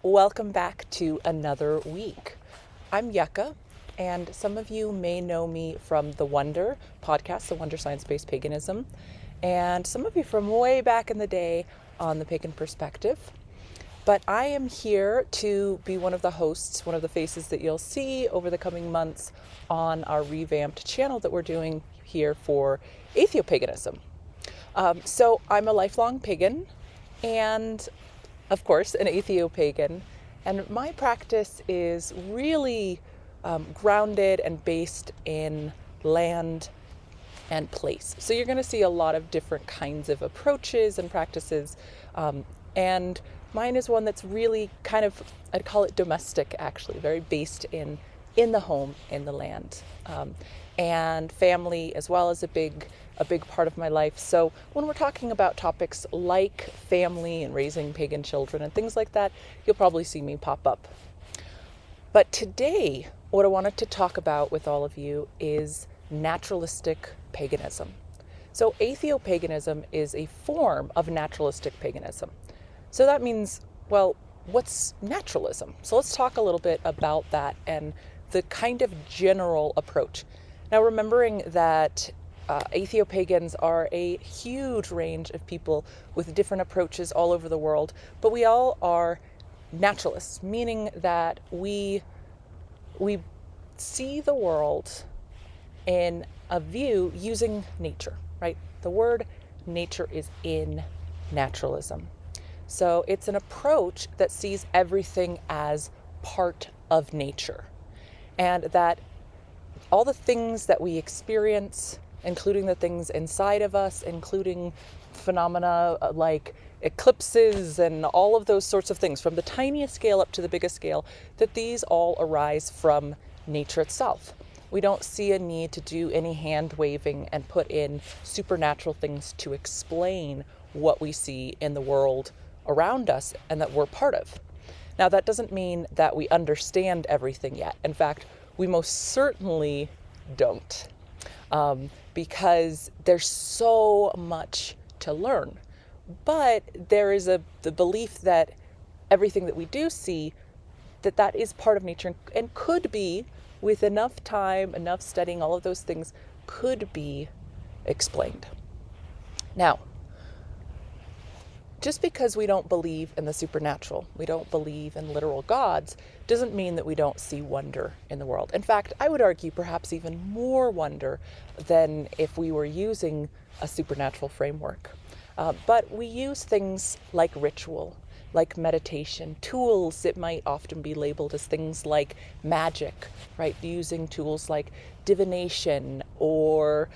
Welcome back to another week. I'm Yucca, and some of you may know me from the Wonder podcast, the Wonder Science-Based Paganism, and some of you from way back in the day on the Pagan Perspective. But I am here to be one of the hosts, one of the faces that you'll see over the coming months on our revamped channel that we're doing here for Atheopaganism. So I'm a lifelong pagan and, of course, an atheopagan. And my practice is really grounded and based in land and place. So you're going to see a lot of different kinds of approaches and practices. And mine is one that's really kind of, I'd call it domestic, actually, very based in the home, in the land. And family as well as a big part of my life. So when we're talking about topics like family and raising pagan children and things like that, you'll probably see me pop up. But today, what I wanted to talk about with all of you is naturalistic paganism. So atheopaganism is a form of naturalistic paganism. So that means, well, what's naturalism? So let's talk a little bit about that and the kind of general approach. Now, remembering that atheopagans are a huge range of people with different approaches all over the world, but we all are naturalists, meaning that we see the world in a view using nature, right? The word nature is in naturalism. So it's an approach that sees everything as part of nature, and that all the things that we experience, including the things inside of us, including phenomena like eclipses and all of those sorts of things, from the tiniest scale up to the biggest scale, that these all arise from nature itself. We don't see a need to do any hand waving and put in supernatural things to explain what we see in the world around us and that we're part of. Now, that doesn't mean that we understand everything yet. In fact, we most certainly don't, because there's so much to learn. But there is the belief that everything that we do see, that is part of nature and could be, with enough time, enough studying, all of those things could be explained. Now, just because we don't believe in the supernatural, we don't believe in literal gods, doesn't mean that we don't see wonder in the world. In fact, I would argue perhaps even more wonder than if we were using a supernatural framework. But we use things like ritual, like meditation, tools that might often be labeled as things like magic, right? Using tools like divination or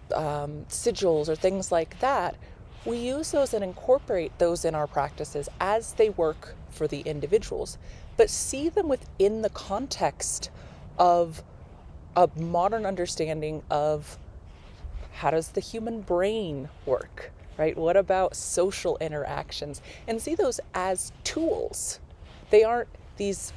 sigils or things like that. We use those and incorporate those in our practices as they work for the individuals, but see them within the context of a modern understanding of how does the human brain work, right? What about social interactions? And see those as tools. They aren't these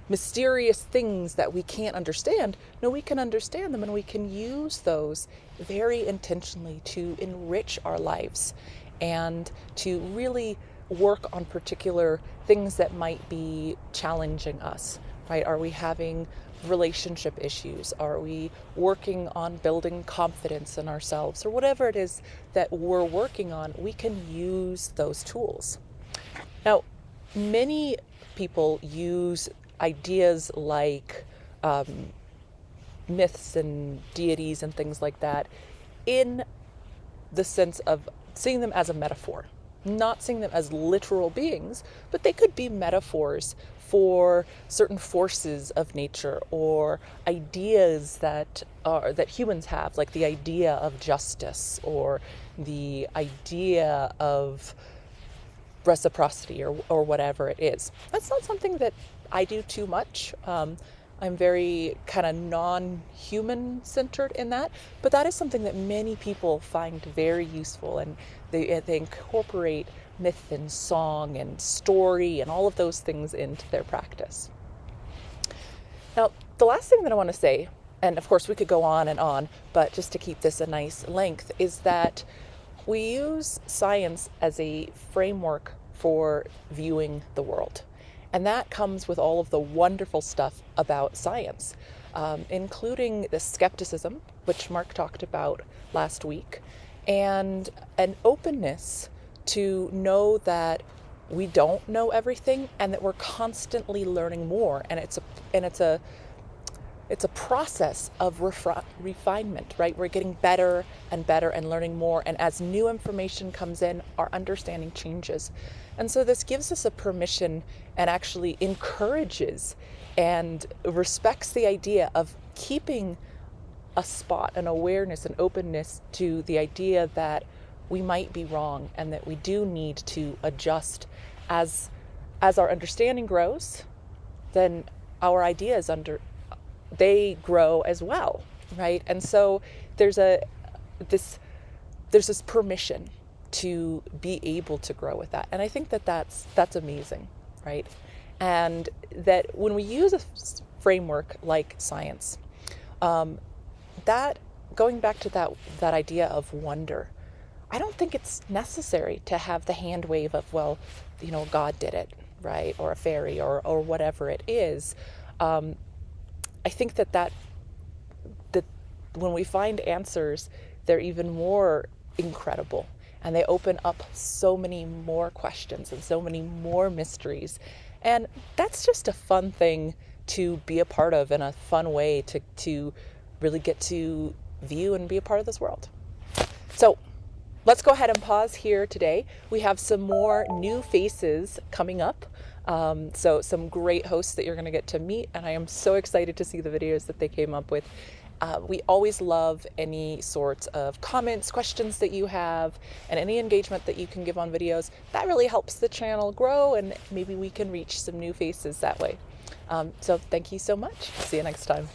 mysterious things that we can't understand. No, we can understand them and we can use those very intentionally to enrich our lives and to really work on particular things that might be challenging us, right? Are we having relationship issues? Are we working on building confidence in ourselves? Or whatever it is that we're working on, we can use those tools. Now, many people use ideas like myths and deities and things like that in the sense of seeing them as a metaphor, not seeing them as literal beings, but they could be metaphors for certain forces of nature or ideas that humans have, like the idea of justice or the idea of reciprocity or whatever it is. That's not something that I do too much. I'm very kind of non-human centered in that, but that is something that many people find very useful, and they incorporate myth and song and story and all of those things into their practice. Now, the last thing that I want to say, and of course we could go on, but just to keep this a nice length, is that we use science as a framework for viewing the world. And that comes with all of the wonderful stuff about science, including the skepticism, which Mark talked about last week, and an openness to know that we don't know everything and that we're constantly learning more. And it's a process of refinement, right? We're getting better and better and learning more. And as new information comes in, our understanding changes. And so this gives us a permission and actually encourages and respects the idea of keeping a spot, an awareness, an openness to the idea that we might be wrong and that we do need to adjust as our understanding grows. Then our ideas they grow as well, right? And so there's this permission to be able to grow with that, and I think that's amazing, right? And that when we use a framework like science, that going back to that idea of wonder, I don't think it's necessary to have the hand wave of, well, God did it, right? Or a fairy or whatever it is. I think that when we find answers, they're even more incredible, and they open up so many more questions and so many more mysteries. And that's just a fun thing to be a part of, and a fun way to really get to view and be a part of this world. So let's go ahead and pause here today. We have some more new faces coming up. So some great hosts that you're going to get to meet, and I am so excited to see the videos that they came up with. We always love any sorts of comments, questions that you have, and any engagement that you can give on videos. That really helps the channel grow, and maybe we can reach some new faces that way. So thank you so much. See you next time.